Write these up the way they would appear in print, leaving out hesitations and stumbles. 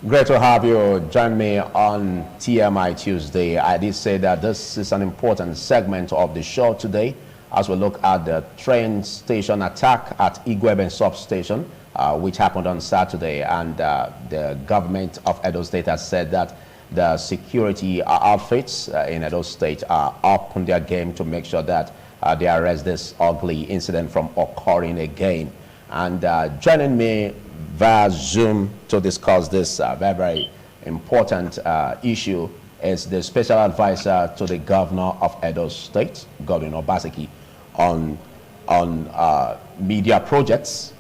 Great to have you join me on TMI Tuesday. I did say that this is an important segment of the show today as we look at the train station attack at Igweben substation, which happened on Saturday. And the government of Edo State has said that the security outfits in Edo State are up on their game to make sure that they arrest this ugly incident from occurring again. And joining me via Zoom to discuss this very, very important issue is the special advisor to the governor of Edo State, Godwin Obaseki, on media projects,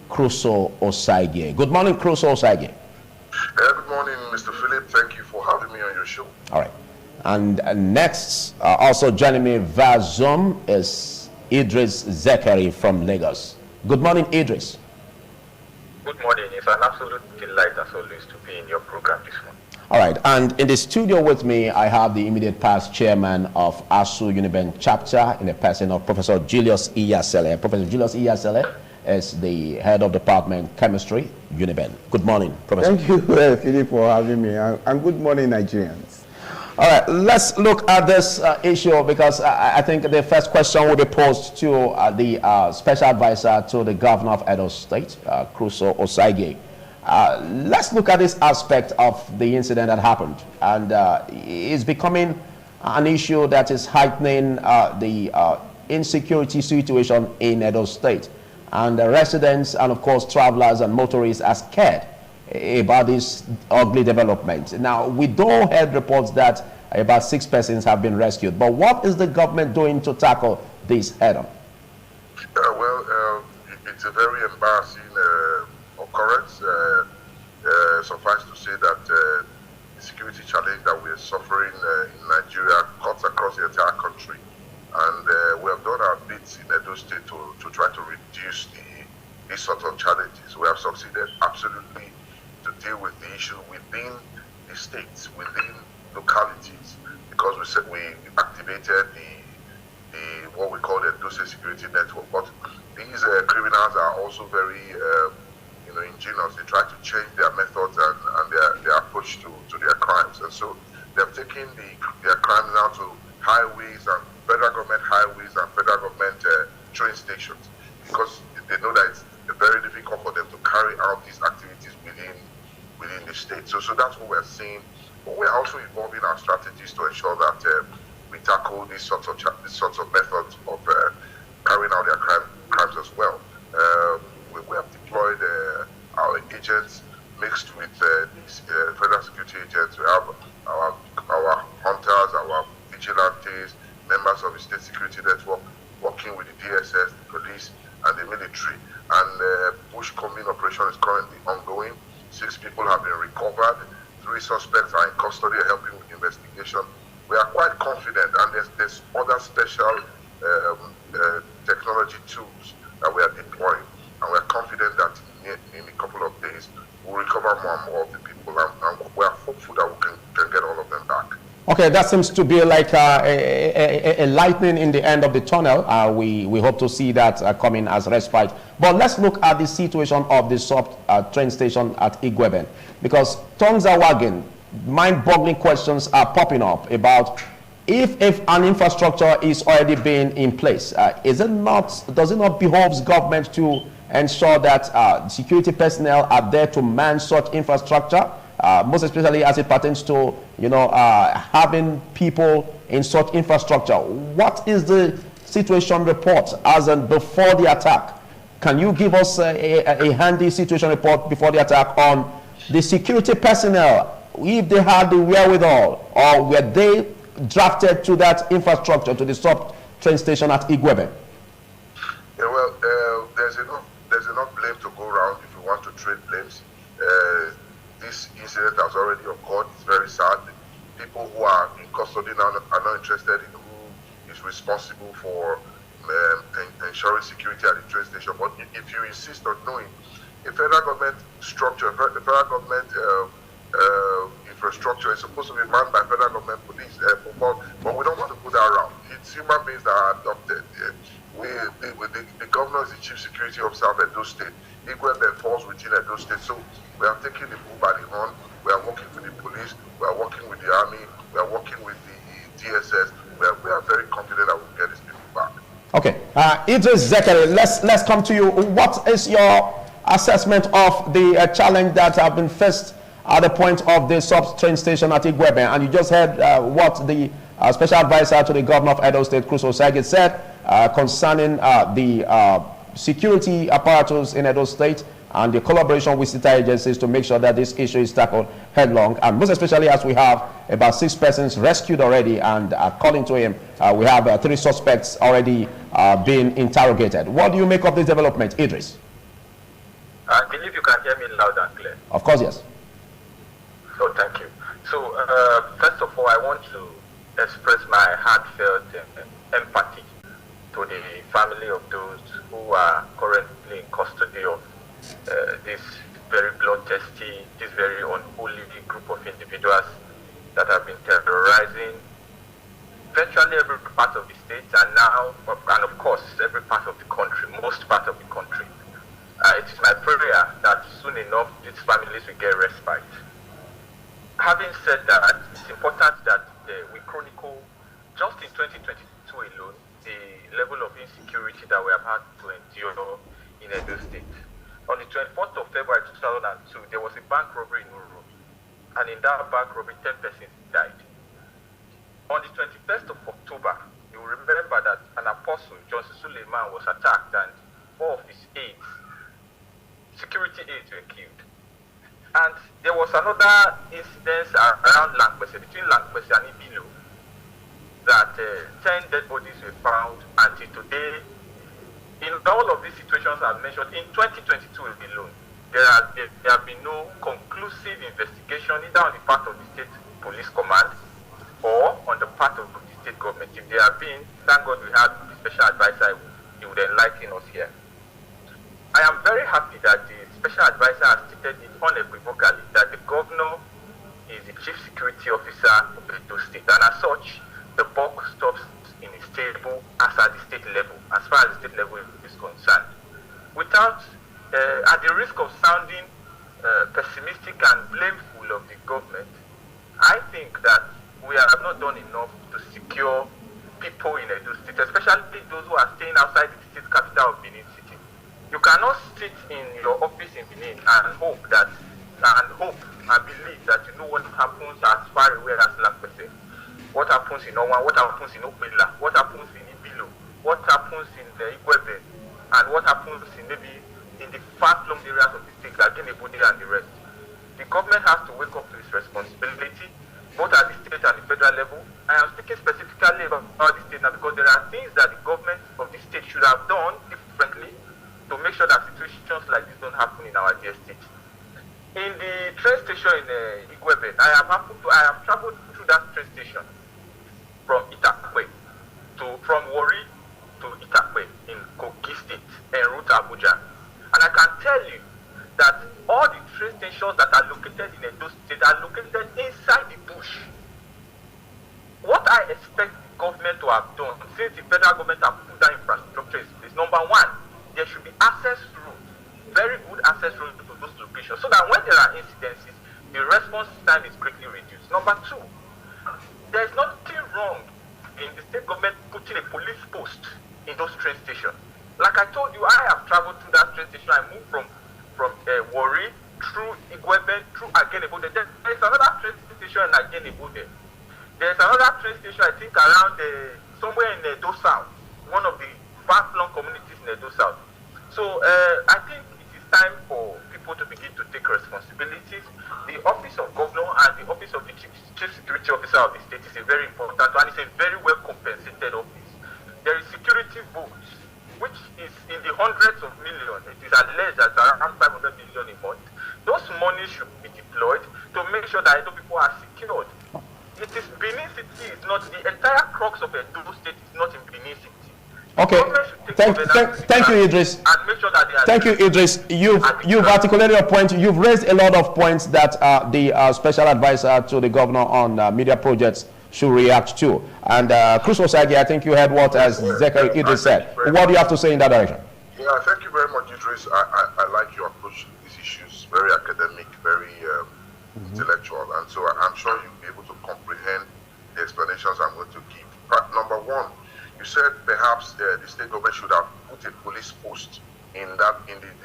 Crusoe Osagie. Good morning, Crusoe Osagie. Good morning, Mr. Philip. Thank you for having me on your show. All right. And next, also joining me via Zoom is Idris Zekeri from Lagos. Good morning, Idris. Good morning. It's an absolute delight, as always, to be in your program this morning. All right. And in the studio with me, I have the immediate past chairman of ASU Uniben chapter in the person of Professor Julius Iyasele. Professor Julius Iyasele is the head of department chemistry, Uniben. Good morning, Professor. Thank you, Philip, for having me. And good morning, Nigerians. All right, let's look at this issue because I think the first question will be posed to the special advisor to the governor of Edo State, Crusoe Osagie. Let's look at this aspect of the incident that happened. And it's becoming an issue that is heightening the insecurity situation in Edo State. And the residents and, of course, travelers and motorists are scared about this ugly development. Now, we don't have reports that about 6 persons have been rescued, but what is the government doing to tackle this head-on? It's a very embarrassing occurrence. Suffice to say that the security challenge that we are suffering in Nigeria cuts across the entire country, and we have done our bits in Edo State to try to reduce these sort of challenges. We have succeeded absolutely to deal with the issue within the states, within localities, because we activated the what we call the Edo State Security Network. But these criminals are also very ingenious. They try to change their methods and their approach to their crimes, and so they've taken their crimes now to highways and federal government highways and federal government train stations, because they know that it's very difficult for them to carry out these activities within the state. So that's what we're seeing. But we're also evolving our strategies to ensure that we tackle these sorts of methods of carrying out their crimes as well. We have deployed our agents mixed with these federal security agents. We have our hunters, our vigilantes, members of the state security network working with the DSS, the police, and the military. And bush combing operation is currently ongoing. 6 people have been recovered. 3 suspects are in custody helping with investigation. We are quite confident, and there's other special technology tools that we are deploying, and we are confident that in a couple of days we'll recover more and more of the people, and we are hopeful that we can get all of them back. Okay, that seems to be like a lightning in the end of the tunnel. We hope to see that coming as respite. But let's look at the situation of the train station at Igweben, because tongues are wagging, mind-boggling questions are popping up about if an infrastructure is already being in place. Does it not behoove government to ensure that security personnel are there to man such infrastructure? Most especially as it pertains to having people in such infrastructure. What is the situation report as in before the attack? Can you give us a handy situation report before the attack on the security personnel, if they had the wherewithal, or were they drafted to that infrastructure, to the sub train station at Igweben? Yeah, well, there's enough blame to go around if you want to trade blames. This incident has already occurred. It's very sad. People who are in custody now are not interested in who is responsible for ensuring security at the train station. But if you insist on knowing, a federal government structure, the federal government infrastructure is supposed to be manned by federal government police, but we don't want to put that around. It's human beings that are adopted. The governor is the chief security officer of Edo State. Igwebe falls within Edo State. So we are taking the bull by the horn. We are working with the police. We are working with the army. We are working with the DSS. We are very confident that we'll get these people back. Okay. Idris Zekari, let's come to you. What is your assessment of the challenge that have been faced at the point of the sub-train station at Igwebe? And you just heard what the special advisor to the governor of Edo State, Cruz Osage, said concerning the security apparatus in Edo State and the collaboration with state agencies to make sure that this issue is tackled headlong. And most especially as we have about 6 persons rescued already, and according to him, we have 3 suspects already being interrogated. What do you make of this development, Idris? I believe you can hear me loud and clear. Of course, yes. So thank you. So first of all, I want to express my heartfelt empathy to the family of those who are currently in custody of this very bloodthirsty, this very unholy group of individuals that have been terrorizing virtually every part of the state, and now, and of course, every part of the country, most part of the country. It is my prayer that soon enough these families will get respite. Having said that, it's important that we chronicle, just in 2022 alone, the level of insecurity that we have had to endure in Edo State. On the 24th of February 2002, there was a bank robbery in Uru, and in that bank robbery, 10 persons died. On the 21st of October, you will remember that an apostle, Johnson Suleiman, was attacked, and 4 of his aides, security aides, were killed. And there was another incident around Lankwese, between Lankwese and Ibilo, that 10 dead bodies were found until today. In all of these situations I've mentioned, in 2022 alone, there have been no conclusive investigation either on the part of the state police command or on the part of the state government. If there have been, thank God we had the special advisor, he would enlighten us here. I am very happy that the special advisor has stated it unequivocally that the governor is the chief security officer of Edo State, and as such, the buck stops in his table as at the state level, as far as the state level is concerned. Without, at the risk of sounding pessimistic and blameful of the government, I think that we have not done enough to secure people in Edo State, especially those who are staying outside the state capital of Benin City. You cannot sit in your office in Benin and hope and believe that you know what happens as far away as Lankwese, what happens in Owan, what happens in Opela, what happens in Ibilo, what happens in the Igwebe, and what happens in maybe in the far-flung areas of the state, like Genebudi and the rest. The government has to wake up to its responsibility, both at the state and the federal level. I am speaking specifically about the state now because there are things that the government of the state should have done differently to make sure that situations like this don't happen in our dear state. In the train station in Igwebe, I have traveled through that train station from Itakwe from Warri to Itakwe in Kogi State en route to Abuja. And I can tell you that all the train stations that are located in Edo State are located inside the bush. What I expect the government to have done, since the federal government have put that infrastructure in place, number one, there should be access roads, very good access roads to those locations, so that when there are incidences, the response time is greatly reduced. Number two, there is nothing wrong in the state government putting a police post in those train stations. Like I told you, I have traveled through that train station. I moved from Warri through Igwebe, through Agenebode. There is another train station in Agenebode. There is another train station, I think, around somewhere in Edo South, one of the far-flung communities in Edo South. So I think it is time for people to begin to take responsibilities. The office of governor and the office of the chief security officer of the state is a very important one. It's a very well compensated office. There is security votes, which is in the hundreds of millions. It is alleged that around 500 million a month. Those monies should be deployed to make sure that Edo people are secured. It is Benin City, is not the entire crux of Edo State is not in Benin City. Okay, thank you, Idris. Thank you, Idris. You've articulated your point. You've raised a lot of points that the special advisor to the governor on media projects should react to. And Cruz Osage, I think you heard what as Zekari Idris said. What do you have to say in that direction? Yeah, thank you very much. Idris, I like your approach to these issues, very academic, very intellectual, and so I'm sure you'll be able to comprehend the explanations I'm going to give. Number one, you said perhaps the state government should have put a police post in the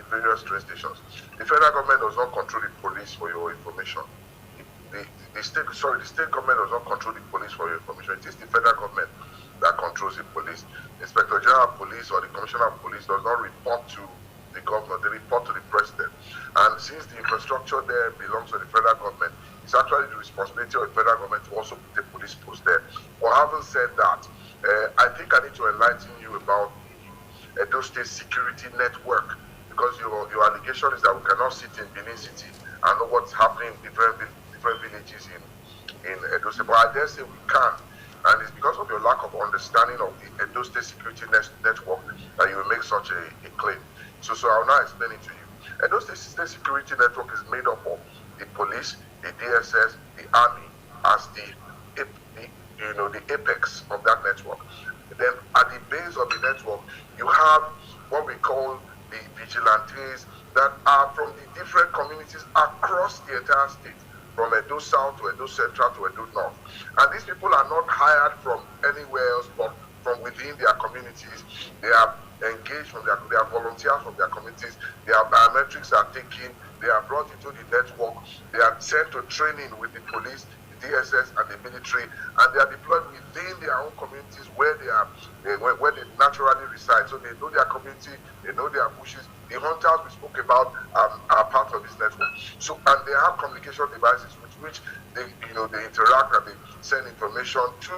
various train stations. The federal government does not control the police, for your information. The state government does not control the police, for your information. It is the federal government that controls the police. The Inspector General of Police or the Commissioner of Police does not report to the governor, they report to the president. And since the infrastructure there belongs to the federal government, it's actually the responsibility of the federal government to also put a police post there. But having said that, I think I need to enlighten you about the Edo State security network, because your allegation is that we cannot sit in Benin City and know what's happening in different villages in Edo State. But I dare say we can. And it's because of your lack of understanding of the Edo State security network that you will make such a claim. So I'll now explain it to you. Edo State security network is made up of the police, the DSS, the army as the apex of that network. Then at the base of the network, you have what we call the vigilantes that are from the different communities across the entire state, from Edo South to Edo Central to Edo North. And these people are not hired from anywhere else but from within their communities. They are engaged they are volunteers from their communities. Their biometrics are taken, they are brought into the network, they are sent to training with the police, the DSS and the military, and they are deployed within their own communities where where they naturally reside. So they know their community, they know their bushes. The hunters we spoke about are part of this network. So, and they have communication devices with which they interact and they send information to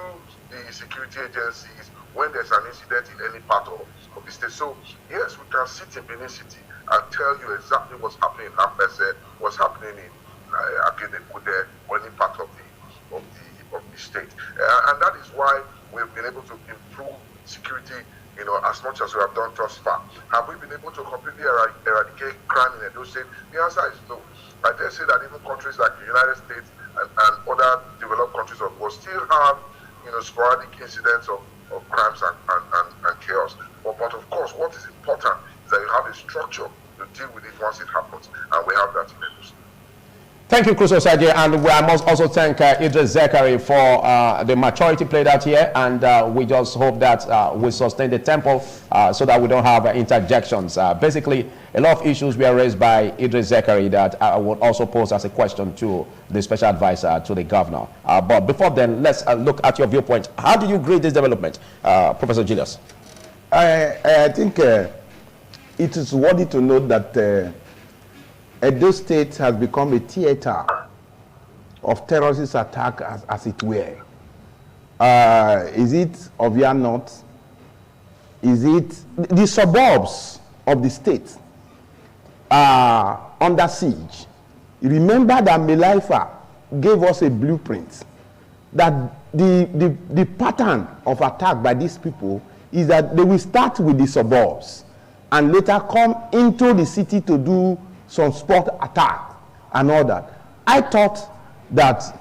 the security agencies when there's an incident in any part of the state. So yes, we can sit in Benin City and tell you exactly what's happening in Afese, what's happening in Agenekude, or any part of the state. And that is why we've been able to improve security, as much as we have done thus far. Have we been able to completely eradicate crime in Edo State? The answer is no. I dare say that even countries like the United States and other developed countries of the world still have, sporadic incidents of crimes and chaos. But of course, what is important is that you have a structure to deal with it once it happens, and we have that in Edo State. Thank you, Crusoe Saje, and I must also thank Idris Zekari for the maturity played out here, and we just hope that we sustain the tempo so that we don't have interjections. Basically, a lot of issues were raised by Idris Zekari that I would also pose as a question to the special advisor to the governor. But before then, let's look at your viewpoint. How do you grade this development, Professor Julius? I think it is worthy to note that Edo State has become a theater of terrorist attack, as it were. Is it Ovia North? Is it the suburbs of the state are under siege? Remember that Melaifa gave us a blueprint that the pattern of attack by these people is that they will start with the suburbs and later come into the city to do some sport attack and all that. I thought that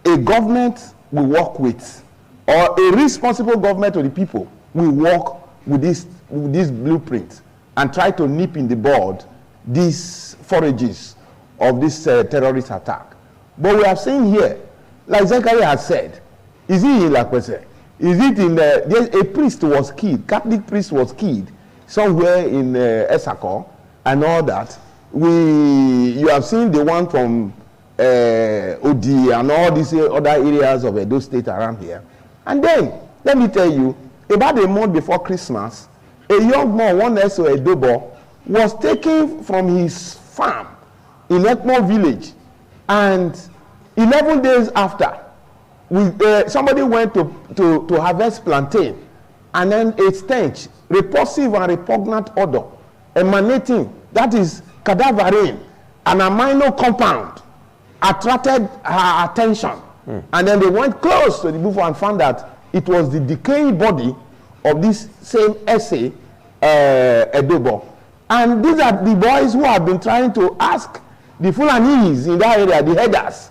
a government will work with, or a responsible government to the people will work with this blueprint and try to nip in the bud these forages of this terrorist attack. But we have seen here, like Zachary has said, is it in Lakwese? Is it in a priest was killed, Catholic priest was killed somewhere in Esako and all that. You have seen the one from Odi and all these other areas of Edo State around here. And then, let me tell you, about a month before Christmas, a young man, one S.O. Edobo, was taken from his farm in Ekmo village. And 11 days after, somebody went to harvest plantain, and then a stench, repulsive and repugnant odor, emanating, that is cadaverine, an amino compound, attracted her attention. And then they went close to the buffalo and found that it was the decaying body of this same essay, Edobo. And these are the boys who have been trying to ask the Fulanis in that area, the headers,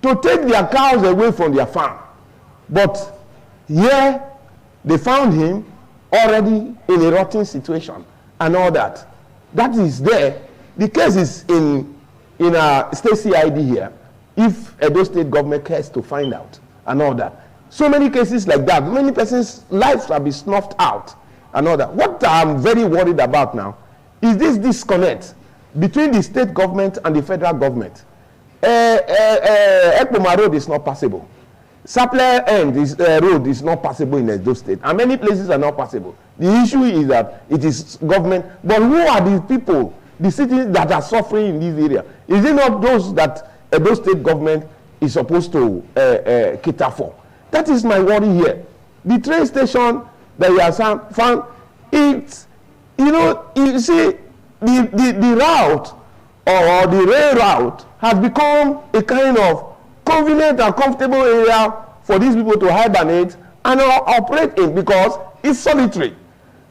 to take their cows away from their farm. But here, they found him already in a rotten situation and all that. that is there. The case is in state CID here. If Edo State government cares to find out and all that. So many cases like that. Many persons' lives have been snuffed out and all that. What I'm very worried about now is this disconnect between the state government and the federal government. Ekpoma Road is not passable. Sapler End Road is not passable in Edo State, and many places are not passable. The issue is that it is government, but who are the people, the citizens that are suffering in this area? Is it not those that Edo State government is supposed to cater for? That is my worry here. The train station that you have found, it's, you see, the route or the rail route has become a kind of convenient and comfortable area for these people to hibernate and operate in, because it's solitary.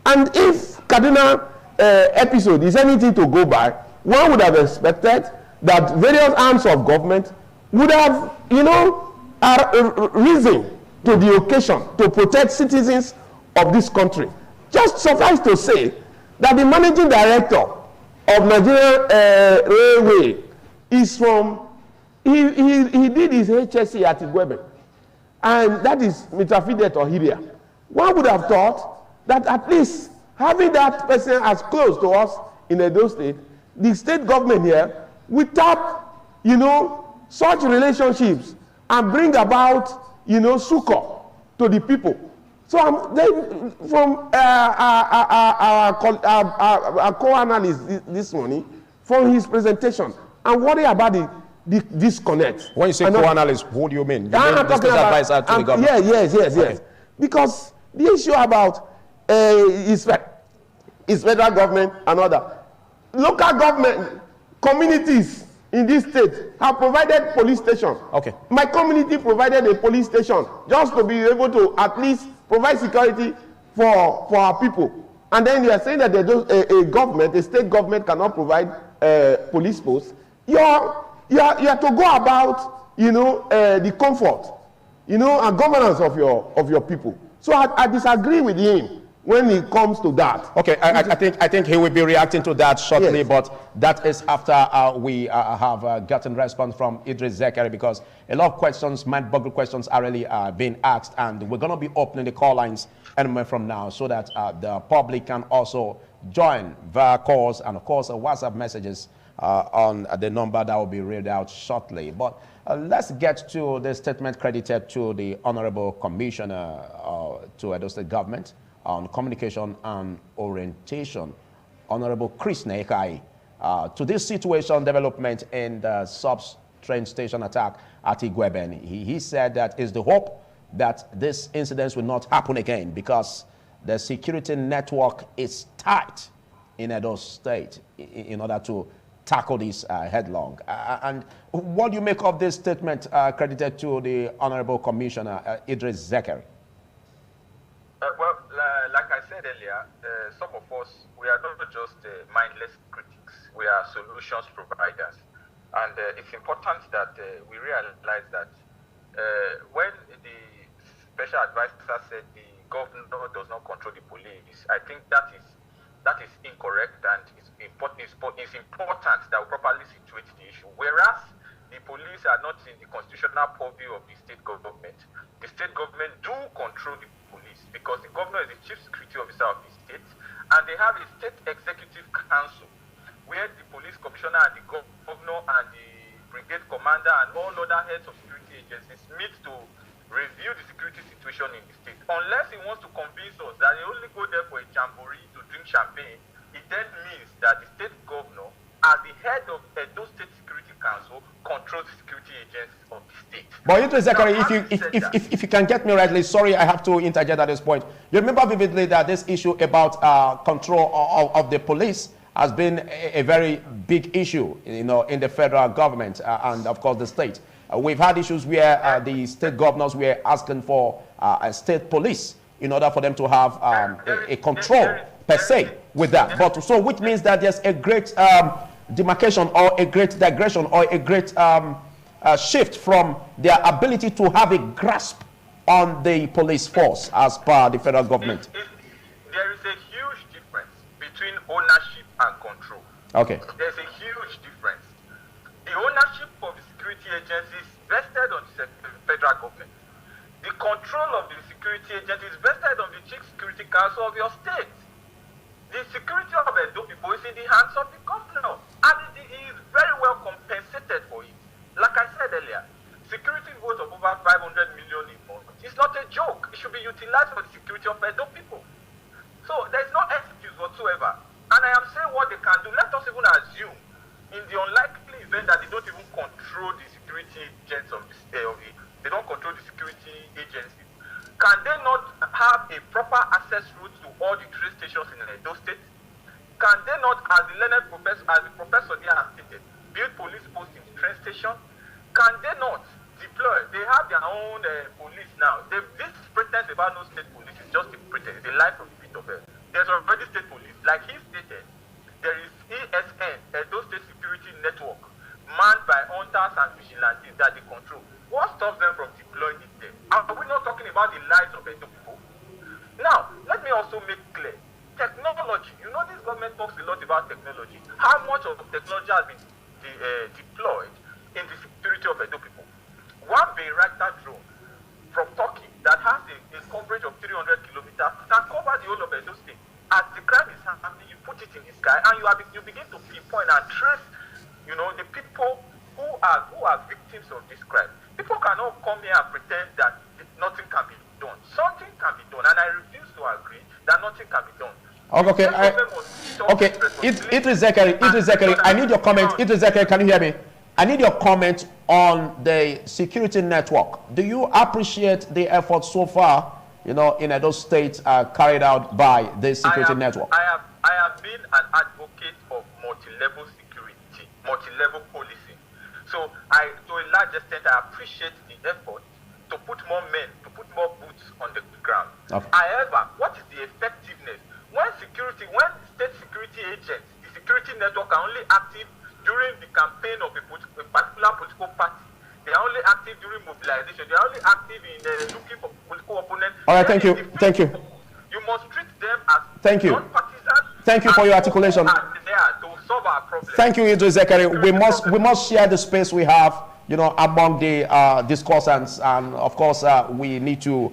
And if Kaduna episode is anything to go by, one would have expected that various arms of government would have, risen to the occasion to protect citizens of this country. Just suffice to say that the managing director of Nigerian Railway is from, he did his HSC at Igwebe, and that is Mr. Fidet Ohiria. One would have thought that at least having that person as close to us in Edo State, the state government here will tap, such relationships and bring about, succor to the people. So from our co-analyst this morning, from his presentation, I'm worried about the disconnect. When you say co-analyst, who do you mean? You mean business advisor to the government? Yes. Okay. Because the issue about is federal government and other. Local government, communities in this state have provided police station. Okay. My community provided a police station just to be able to at least provide security for our people. And then you are saying that a state government cannot provide police posts. You are to go about, the comfort, and governance of your people. So I disagree with him when it comes to that. Okay, I think he will be reacting to that shortly, yes. But that is after we have gotten response from Idris Zekari, because a lot of questions, mind-boggling questions, are really being asked, and we're going to be opening the call lines anywhere from now so that the public can also join via calls and, of course, WhatsApp messages on the number that will be read out shortly. But let's get to the statement credited to the Honorable Commissioner to Edo State Government on Communication and Orientation, Honorable Chris Nekai, to this situation development in the sub-train station attack at Igweben. He said that it's the hope that this incident will not happen again because the security network is tight in Edo State in order to tackle this headlong. And what do you make of this statement credited to the Honorable Commissioner Idris Zekari? Well, like I said earlier, some of us, we are not just mindless critics. We are solutions providers. And it's important that we realize that when the special advisor said the governor does not control the police, I think that is incorrect, and it's important that we properly situate the issue. Whereas the police are not in the constitutional purview of the state government, the state government do control the police because the governor is the chief security officer of the state, and they have a state executive council where the police commissioner and the governor and the brigade commander and all other heads of security agencies meet to review the security situation in the state. Unless he wants to convince us that they only go there for a jamboree to drink champagne, it then means that the state governor, as the head of Edo State Security Council, controls the security agencies of the state. But Idris Zekari, if you can get me rightly, sorry, I have to interject at this point. You remember vividly that this issue about control of the police has been a very big issue, in the federal government and of course the state. We've had issues where the state governors were asking for a state police in order for them to have a control per se with that. But so which means that there's a great demarcation or a great digression or a great shift from their ability to have a grasp on the police force as per the federal government. There is a huge difference between ownership and control. Okay. There's a huge difference. The ownership of the security agencies vested on the federal government. The control of the security agency is vested on the Chief Security Council of your state. The security of Edo people is in the hands of the governor, and he is very well compensated for it. Like I said earlier, security vote of over 500 million in month. It's not a joke. It should be utilized for the security of Edo people. So there's no excuse whatsoever. And I am saying what they can do. Let us even assume, in the unlikely event that they don't even control the security agents of they don't control the security agency, can they not have a proper access route to all the train stations in Edo State? Can they not, as the professor there has stated, build police posts in the train station? Can they not deploy? They have their own police now. This pretense about no state police is just a pretense. It's a lie from the pit of hell. There's already state police. Like he stated, there is ESN, Edo State Security Network, manned by hunters and vigilantes that they control. What stops them from deploying it there? Are we not talking about the lives of Edo people? Now, let me also make clear, technology. You know, this government talks a lot about technology. How much of technology has been deployed in the security of Edo people? One Bayraktar drone from Turkey that has a coverage of 300 kilometers can cover the whole of Edo State. As the crime is happening, you put it in the sky and you begin to pinpoint and trace, the people who are victims of this crime. People cannot come here and pretend that nothing can be done. Something can be done, and I refuse to agree that nothing can be done. Idris Zekari, I need your comment. Idris Zekari, can you hear me? I need your comment on the security network. Do you appreciate the effort so far, in Edo State carried out by the security network? I have been an advocate of multi-level security, multi-level policing. So to a large extent, I appreciate the effort to put more men, to put more boots on the ground. Okay. However, what is the effectiveness? When state security agents, the security network are only active during the campaign of a particular political party, they are only active during mobilization, they are only active in looking for political opponents. All right, thank you. You must treat them as non-partisan. Thank you for your articulation. Thank you, Idris Zekari. We must share the space we have, among the discussants, and of course, we need to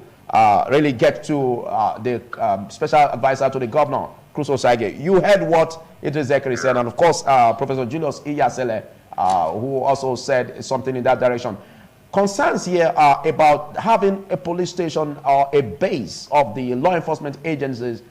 really get to the special advisor to the governor, Cruz Osage. You heard what Idris Zekari said, and of course, Professor Julius Iyasele, who also said something in that direction. Concerns here are about having a police station or a base of the law enforcement agencies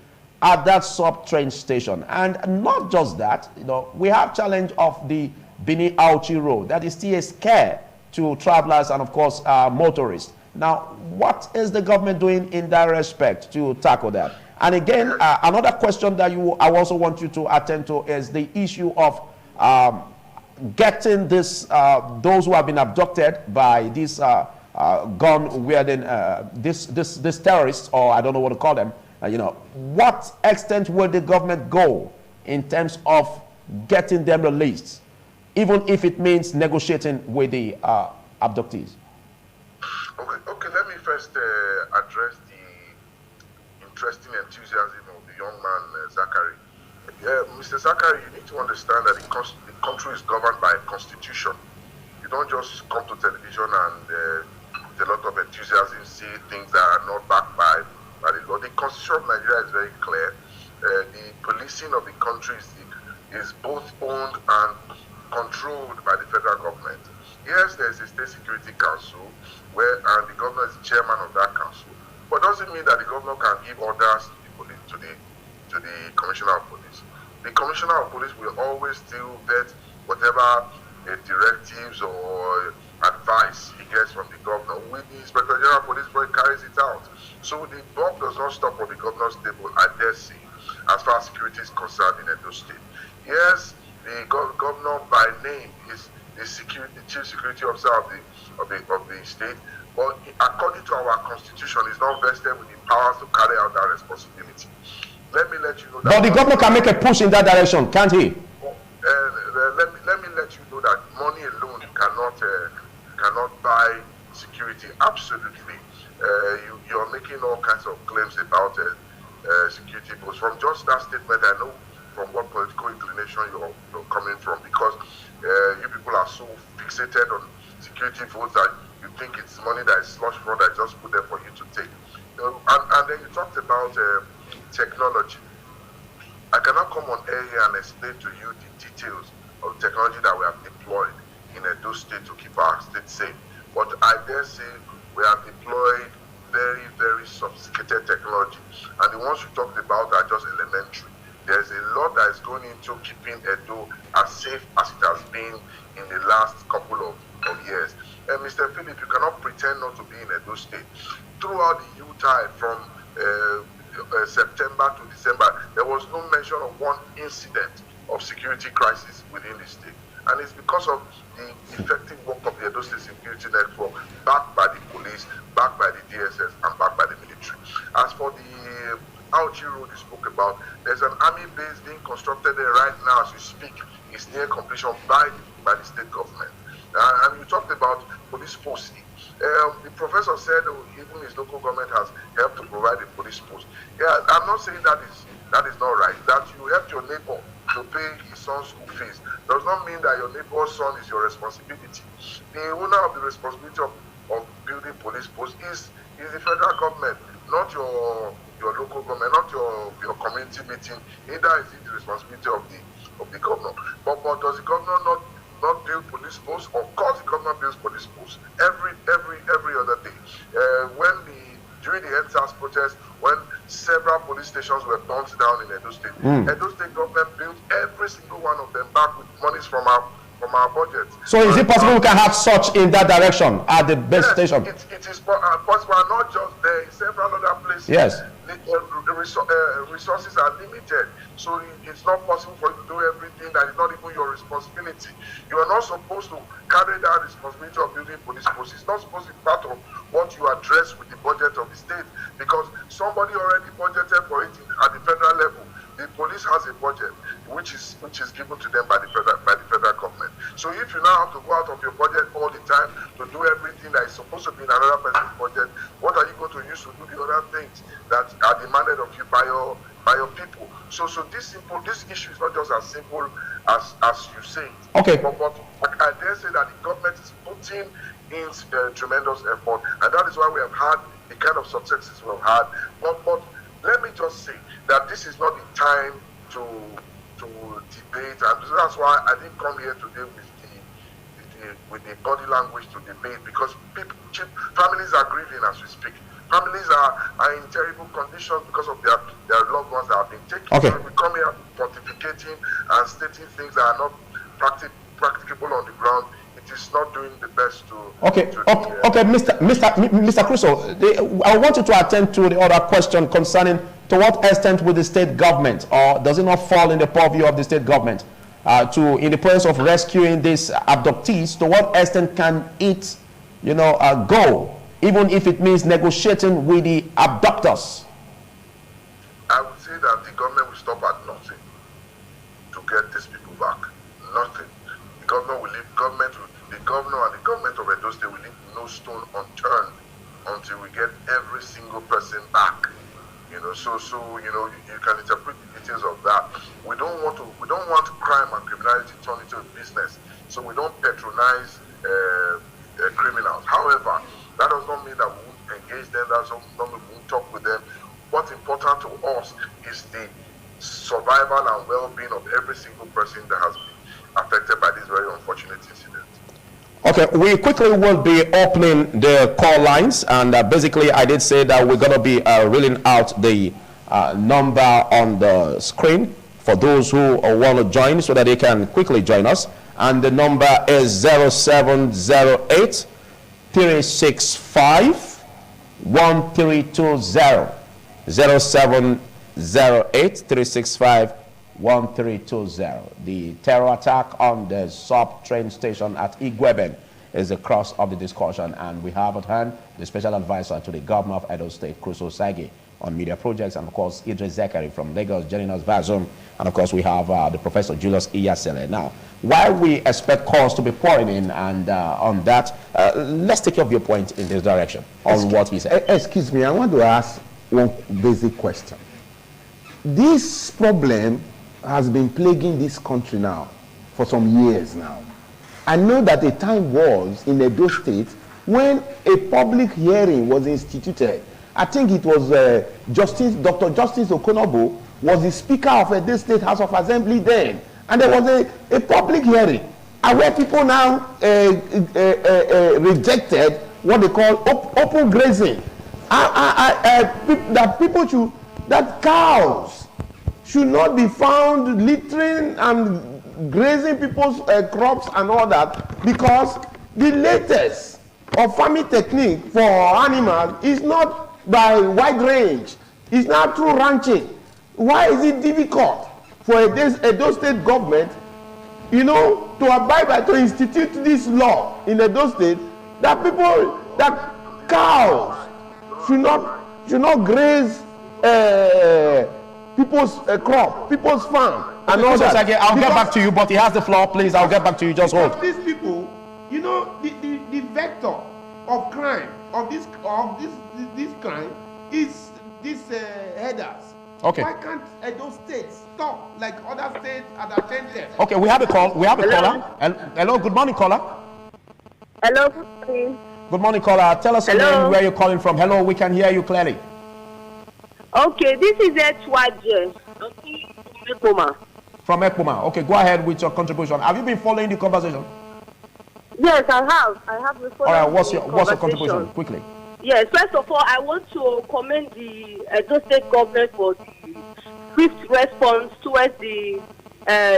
at that sub-train station. And not just that, we have challenge of the Bini Auchi Road. That is still a scare to travelers and, of course, motorists. Now, what is the government doing in that respect to tackle that? And again, another question that I also want you to attend to is the issue of getting those who have been abducted by these gun-wielding, these terrorists, or I don't know what to call them. What extent will the government go in terms of getting them released, even if it means negotiating with the abductees? Okay. Let me first address the interesting enthusiasm of the young man, Zachary. Mr. Zachary, you need to understand that the country is governed by a constitution. You don't just come to television and with a lot of enthusiasm see things that are not backed by the law. The constitution of Nigeria is very clear. The policing of the country is both owned and controlled by the federal government. Yes, there is a state security council and the governor is the chairman of that council. But doesn't mean that the governor can give orders to the commissioner of police. The commissioner of police will always still vet whatever directives or advice he gets from the governor with the inspector general of police before he carries it out. So the buck does not stop on the governor's table, I dare say, as far as security is concerned in Edo State. Yes, the governor by name is the chief security officer of the state, but according to our constitution, is not vested with the powers to carry out that responsibility. Let me let you know that. But the governor can make a push in that direction, can't he? Let me let you know that money alone cannot buy security. Absolutely, you're making all kinds of claims about security. But from just that statement, I know from what political inclination you're coming from, because you people are so fixated on security votes that you think it's money that is slush fund that just put there for you to take. And then you talked about technology. I cannot come on air here and explain to you the details of technology that we have deployed in Edo State to keep our state safe. But I dare say we have deployed very, very sophisticated technology. And the ones you talked about are just elementary. There's a lot that is going into keeping Edo as safe as it has been in the last couple of years. And Mr. Philip, you cannot pretend not to be in Edo State. Throughout the U-Tide from September to December, there was no mention of one incident of security crisis within the state. And it's because of the effective work of the Edo State Security Network, backed by the police, backed by the DSS, and backed by the military. As for the Auchi Road you spoke about, there's an army base being constructed there right now as we speak. It's near completion by the state government. And you talked about police posting. The professor said even his local government has helped to provide a police post. Yeah, I'm not saying that is not right. That you help your neighbor to pay his son's school fees does not mean that your neighbor's son is your responsibility. The owner of the responsibility of building police posts is the federal government, not your local government, not your community meeting. Neither is it the responsibility of the governor. But does the governor not build police posts? Of course, the government builds police posts every other day. During the NSAS protest, when several police stations were burnt down in Edo State, Edo State government built every single one of them back with monies from our budget. So is it possible we can have such in that direction at the base station? It is possible, not just there, in several other places. Yes. Resources are limited, so it's not possible for you to do everything that is not even your responsibility. You are not supposed to carry that responsibility of building police posts. It's not supposed to be part of what you address with the budget of the state, because somebody already budgeted for it at the federal level. The police has a budget which is given to them by the federal government. So if you now have to go out of your budget all the time to do everything that is supposed to be in another person's budget, what are you going to use to do the other things that are demanded of you by your people? So this issue is not just as simple as you say. Okay. But I dare say that the government is putting in tremendous effort, and that is why we have had the kind of successes we have had. But let me just say that this is not the time to debate, and that's why I didn't come here today with the body language to debate, because families are grieving as we speak. Families are in terrible conditions because of their loved ones that have been taken. Okay. So we come here pontificating and stating things that are not practicable on the ground. It is not doing the best to. Okay, Mr. Crusoe, I want you to attend to the other question concerning to what extent will the state government, or does it not fall in the purview of the state government, in the process of rescuing these abductees? To what extent can it, go, even if it means negotiating with the abductors? I would say that the government will stop at nothing to get these people back. Nothing. The governor and the government of Edo State will leave no stone unturned until we get every single person back. So you can interpret the details of that. We don't want crime and criminality turned into a business. So we don't patronize criminals. However, that does not mean that we won't engage them. That does not mean we won't talk with them. What's important to us is the survival and well-being of every single person that has been affected by this very unfortunate incident. Okay, we quickly will be opening the call lines, and basically I did say that we're going to be reeling out the number on the screen for those who want to join so that they can quickly join us. And the number is 0708 365 1320. 0708 365 1320. The terror attack on the sub train station at Igweben is the crux of the discussion, and we have at hand the special advisor to the governor of Edo State, Crusoe Sagi, on media projects, and of course Idris Zekari from Lagos joining us via Zoom, and of course we have the Professor Julius Iyasele. Now, while we expect calls to be pouring in, and on that, let's take your viewpoint in this direction on what he said. Excuse me, I want to ask one basic question. This problem has been plaguing this country now for some years now. I know that a time was in Edo State when a public hearing was instituted. I think it was Dr. Justice Okonobo was the Speaker of Edo State House of Assembly then. And there was a public hearing. And where people now rejected what they call open grazing. That cows should not be found littering and grazing people's crops and all that, because the latest of farming technique for animals is not by wide range, it's not through ranching. Why is it difficult for Edo State government, you know, to abide by, to institute this law in Edo State that cows should not graze people's crop, people's farm, and all that. I'll get back to you, but he has the floor, please. I'll get back to you. Just hold. These people, you know, the vector of crime of this crime is these headers. Okay. Why can't Edo State stop like other states at attempted? Okay, we have a call. We have a caller. Hello. Good morning, caller. Hello. Good morning. Good morning, caller. Tell us your name, where you're calling from. Hello, we can hear you clearly. Okay, this is Etwaje From Ekpoma. Okay, go ahead with your contribution. Have you been following the conversation? Yes, I have. I have been following. All right, what's your contribution? Quickly. Yes, first of all, I want to commend the Edo State government for the swift response towards the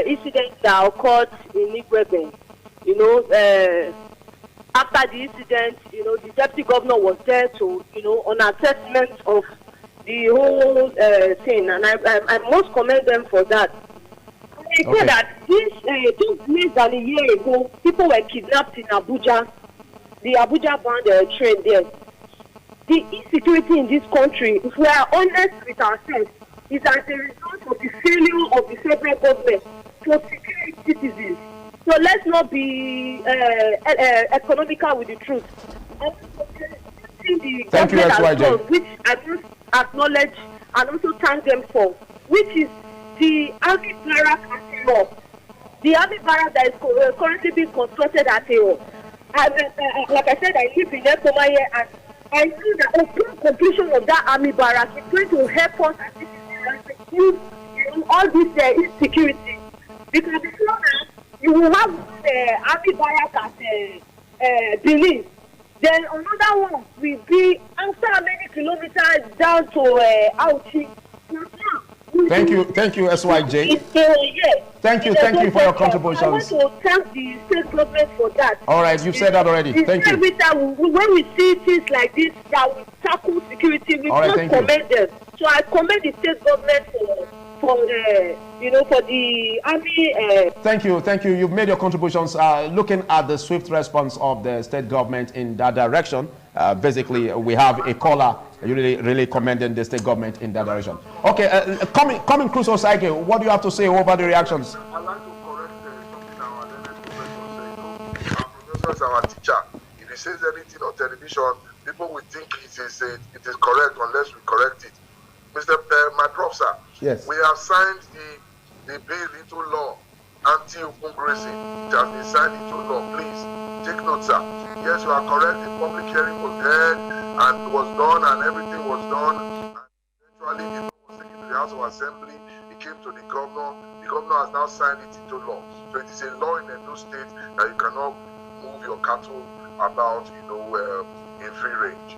incident that occurred in Igwebe. You know, after the incident, you know, the deputy governor was there to, you know, on assessment of the whole thing, and I must commend them for that. I say that just less than a year ago, people were kidnapped in Abuja, the Abuja-bound train there. The insecurity in this country, if we are honest with ourselves, is as a result of the failure of the federal government to secure its citizens. So let's not be economical with the truth. Thank you, SYJ. Which I must acknowledge and also thank them for, which is the Army Barrack at law. The Army Barrack that is currently being constructed at Eo. Like I said, I live in Ekpoma here, and I know that upon completion of that Army Barrack is going to help us as citizens reduce, you know, all this insecurity. Because before now, you will have Army Barrack at Benin. Then another one will be after many kilometers down to Auchi. Thank you, SYJ. Thank you for your contributions. I want to thank the state government for that. All right, you've said that already. Thank you. Every time when we see things like this that will tackle security, we must commend them. So I commend the state government for the army. Thank you. You've made your contributions. Looking at the swift response of the state government in that direction, basically we have a caller really commending the state government in that direction. Okay, coming Crusoe Saike, what do you have to say over the reactions? I'd like to correct something our learned professor said. Our professor is our teacher. If he says anything on television, people will think it is correct unless we correct it. My professor, yes. We have signed the bill into law, anti-open grazing. It has been signed into law. Please take note, sir. Yes, you are correct. The public hearing was held and was done, and everything was done. And eventually, it was taken to the House of Assembly. It came to the governor. The governor has now signed it into law. So it is a law in Edo State that you cannot move your cattle about, in free range.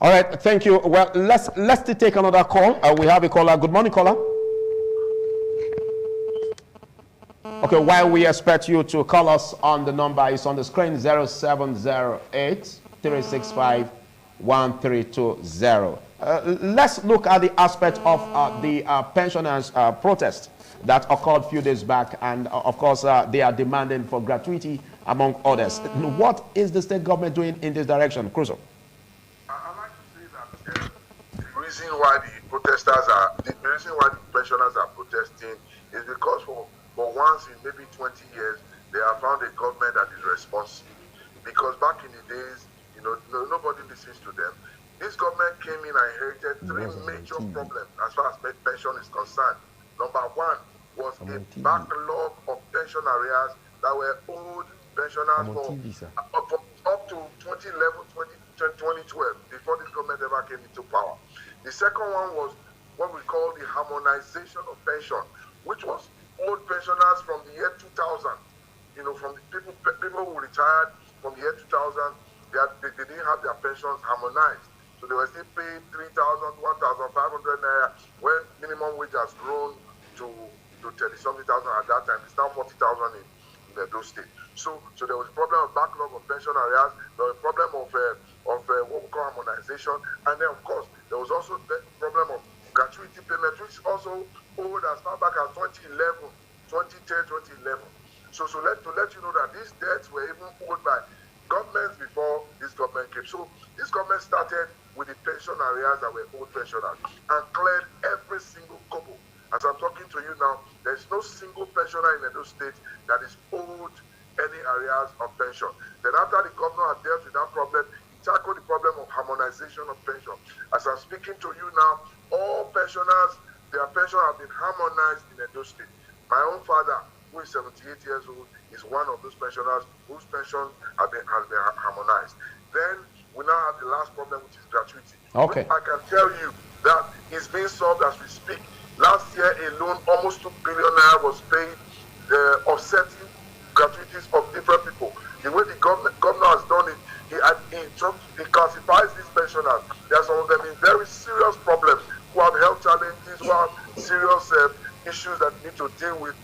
All right, thank you. Well, let's take another call. We have a caller. Good morning, caller. Okay, while we expect you to call us on the number, is on the screen, 0708-365-1320. Let's look at the aspect of the pensioners' protest that occurred a few days back, and of course, they are demanding for gratuity, among others. What is the state government doing in this direction, Crusoe? The reason why the pensioners are protesting is because for once in maybe 20 years, they have found a government that is responsive. Because back in the days, nobody listens to them. This government came in and inherited three major problems as far as pension is concerned. Number one, was a backlog of pension arrears that were owed pensioners for up to 2011, 2012, before this government ever came into power. The second one was what we call the harmonization of pension, which was old pensioners from the year 2000. You know, from the people who retired from the year 2000, they didn't have their pensions harmonized. So they were still paying 3,000, 1,500 naira when minimum wage has grown to 30-something thousand at that time. It's now 40,000 in Edo State. So there was a problem of backlog of pension arrears. There was a problem of what we call harmonization, and then of course there was also the problem of gratuity payment, which also owed as far back as 2011, 2010, 2011. So to let you know that these debts were even owed by governments before this government came. So this government started with the pension arrears that were owed pensioners and cleared every single kobo. As I'm talking to you now, there's no single pensioner in Edo State that is owed any arrears of pension. Then after the governor had dealt with that problem, he tackled the problem of harmonization of pension. As I'm speaking to you now, all pensioners, their pension have been harmonized in Edo State. My own father, who is 78 years old, is one of those pensioners whose pension has been harmonized. Then we now have the last problem, which is gratuity. Okay. I can tell you that it's being solved as we speak. Last year alone, almost 2 billion naira was paid, offsetting gratuities of different people. The way the governor has done it, he classifies these pensioners. There are some of them in very serious problems, who have health challenges, who have serious issues that need to deal with.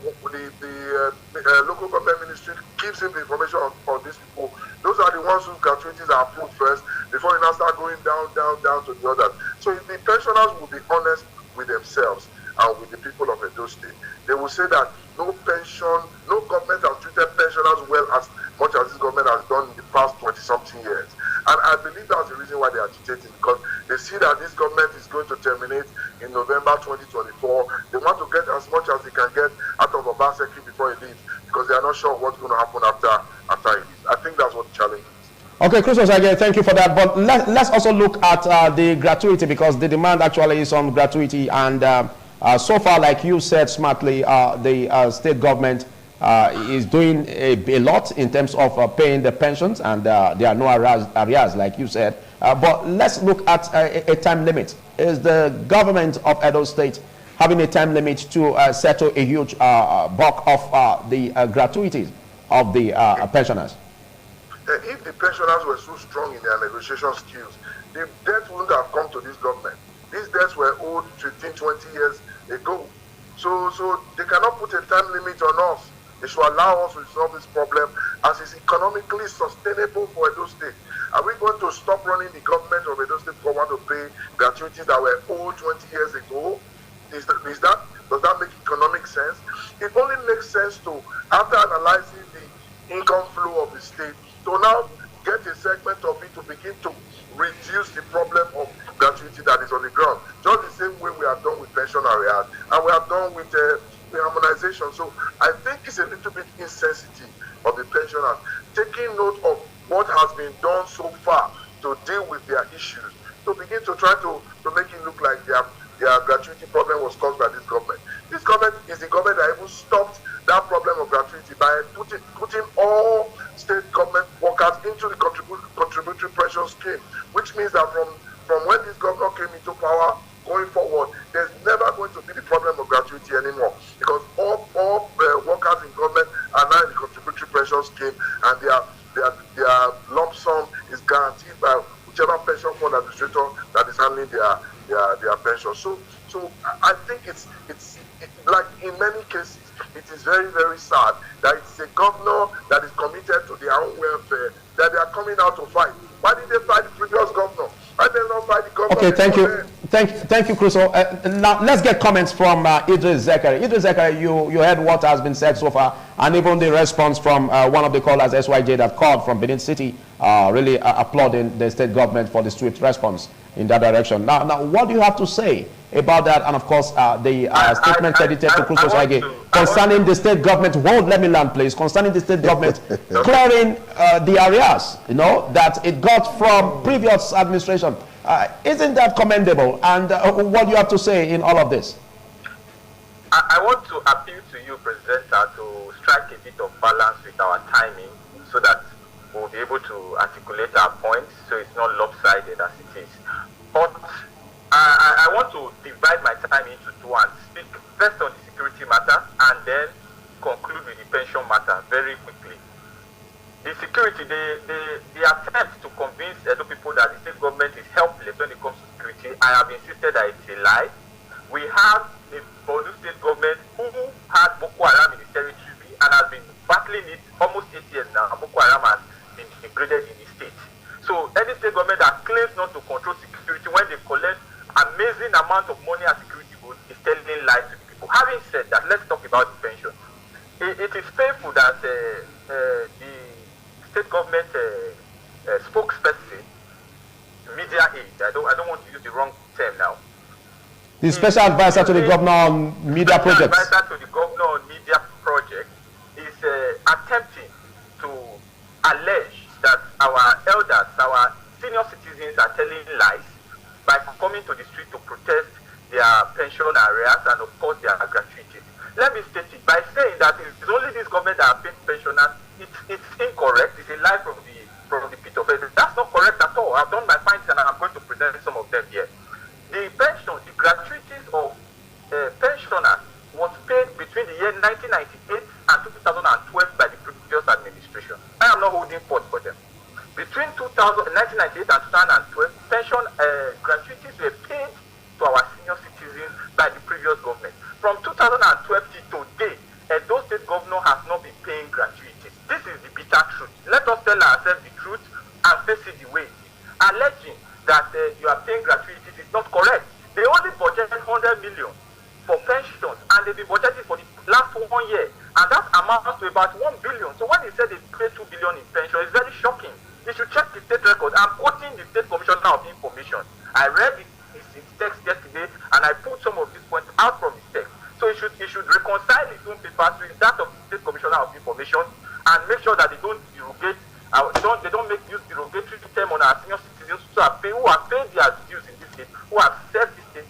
The local government ministry gives him the information on these people. Those are the ones whose gratuities are approved first before you now start going down to the others. So if the pensioners will be honest with themselves and with the people of Edo State, they will say that no government has treated pensioners well as much as this government has done in the past 20-something years. And I believe that's the reason why they are agitating, because they see that this government is going to terminate in November 2024. They want to get as much as they can get out of Obaseki before he leaves, because they are not sure what's going to happen after he leaves. I think that's what the challenge is. Okay, Chris Osage, thank you for that. But let's also look at the gratuity, because the demand actually is on gratuity. And so far, like you said smartly, the state government is doing a lot in terms of paying the pensions, and there are no arrears, like you said. But let's look at a time limit. Is the government of Edo State having a time limit to settle a huge bulk of the gratuities of the pensioners? If the pensioners were so strong in their negotiation skills, the debt wouldn't have come to this government. These debts were owed 15, 20 years ago. So they cannot put a time limit on us. They should allow us to resolve this problem as it's economically sustainable for Edo State. Are we going to stop running the government of Edo State for one to pay gratuities that were owed 20 years ago? Does that make economic sense? It only makes sense to, after analyzing the income flow of the state, to now get a segment of it to begin to reduce the problem of gratuity that is on the ground. Just the same way we have done with pension arrears and we have done with the harmonization. So I think it's a little bit insensitive of the pensioners taking note of what has been done so far to deal with their issues, to begin to try to make it look like their gratuity problem was caused by this government. This government is the government that even stopped that problem of gratuity by putting all state government workers into the contributory pension scheme, which means that from when this governor came into power going forward, there's never going to be the problem of gratuity anymore, because all workers in government are now in the contributory pension scheme, and their lump sum is guaranteed by whichever pension fund administrator that is handling their pension. So I think it's like in many cases, it is very, very sad that it's a governor that is committed to their own welfare that they are coming out to fight. Why did they fight the previous governor? Why did they not fight the governor? Okay, thank you. Thank you, Crusoe. Now, let's get comments from Idris Zekari. Idris Zekari, you heard what has been said so far, and even the response from one of the callers, SYJ, that called from Benin City, really applauding the state government for the swift response in that direction. Now, what do you have to say about that? And of course, the statement credited to Crusoe Osage concerning the state government, let me land, please, concerning the state government clearing the arrears, that it got from previous administration. Isn't that commendable? And what do you have to say in all of this? I want to appeal to you, presenter, to strike a bit of balance with our timing so that we'll be able to articulate our points so it's not lopsided as it is. But I want to divide my time into two and speak first on the security matter and then conclude with the pension matter very quickly. The security, the attempt to convince Edo people that the state government is helpless when it comes to security, I have insisted that it's a lie. We have the Borno state government who had Boko Haram in the territory and has been battling it almost 8 years now. Boko Haram has been degraded in the state. So any state government that claims not to control security when they collect amazing amount of money as security goods is telling lies to the people. Having said that, let's talk about the pension. It is painful that the state government spokesperson, media aid, I don't want to use the wrong term now. The special advisor to the governor on media projects. Advisor to the governor on media project is attempting to allege that our elders, our senior citizens are telling lies by coming to the street to protest their pension arrears and of course their gratuities. Let me state it by saying that it's only this government that are paying pensioners. It's incorrect. It's a lie from the pit of hell. That's not correct at all. I've done my findings and I'm going to present some of them here. The pension, the gratuities of pensioners was paid between the year 1998 and 2012 by the previous administration. I am not holding forth for them. Between 1998 and 2012, pension gratuities were paid to our senior citizens by the previous government. From 2012 to today, Edo State governor has not been paying gratuities. This is the bitter truth. Let us tell ourselves the truth and face it the way it is. Alleging that you are paying gratuities is not correct. They only budgeted 100 million for pensions and they've been budgeting for the last 1 year. And that amounts to about 1 billion. So when they said they paid 2 billion in pension, it's very shocking. You should check the state record. I'm quoting the State Commissioner of Information. I read his text yesterday and I put some of these points out from his text. So he should reconcile his own papers with that of the State Commissioner of Information and make sure that they don't derogate, they don't make use derogatory term on our senior citizens who have paid their dues in this state, who have served this state